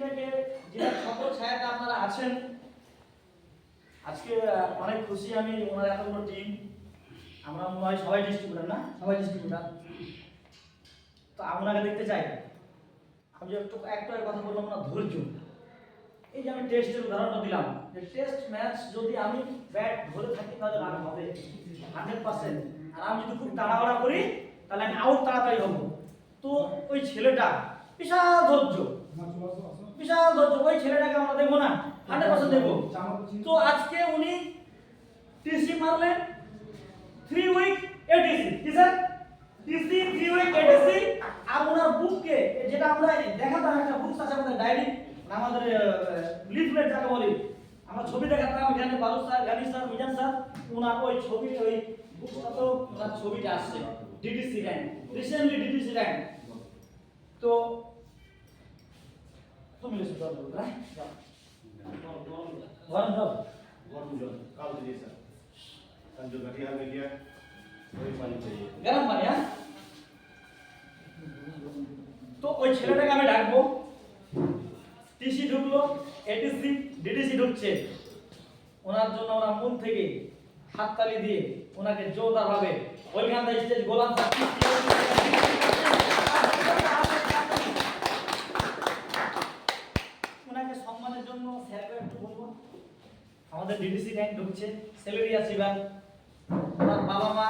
থেকে জেলার সকল ছায়াটা আপনারা আছেন। আজকে অনেক খুশি আমি, ওনার এত বড় টিম। আমরা মনে হয় সবাই ডিস্ট্রিবিউটার না, সবাই ডিস্ট্রিবিউটার। তো আপনাকে দেখতে চাই। আমি যে একটু কথা বললাম না, ধৈর্য। এই যে আমি টেস্টের উদাহরণটা দিলাম, যে টেস্ট ম্যাচ যদি আমি ব্যাট ধরে থাকি তাহলে রান হবে 100%। আর আমি যদি খুব তাড়াহুড়া করি তাহলে আমি আউট তাড়াতাড়ি হব। তো ওই ছেলেটা বিশাল ধৈর্য, বিশাল ধৈর্য, ওই ছেলেটাকে আমরা দেখবো না, 100% দেখবো। তো আজকে উনি টিসি মারলেন 3 উইক এটিসি, কি স্যার? TC 3 week ETC. আর ওনার বুককে, যেটা আমরা দেখাতাম, একটা বুক আছে আমাদের ডায়েরি, আমাদের লিফলেট যাকে বলি, আমরা ছবি দেখাতাম, এখানে Balu sir, Gani sir, Mizan sir, ওনার ওই ছবি, ওই বুকটা তো ওনার ছবিটা আসছে DDC rank, recently DDC rank. তো তুমি লিখে দাও, হ্যাঁ যাও গরম জল, गरम जल काल दीजिए सर। कल जो घटिया में गया वही पानी चाहिए। গরম পানি। হ্যাঁ, তো ওই ছেলেটাকে আমি ডাকবো। টিসি ঢুকলো, এটিসি, ডিডিসি ঢুকছে। ওনার জন্য ওরা মন থেকে হাততালি দিয়ে ওনাকে জোরদারভাবে ওইখান থেকে স্টেজ গোলাম স্যার, ওনাকে সম্মানের জন্য স্যারকে একটু বলবো। আমাদের ডিডিসি র্যাঙ্ক ঢুকছে, স্যালারি আছে এবার। ওনার বাবা মা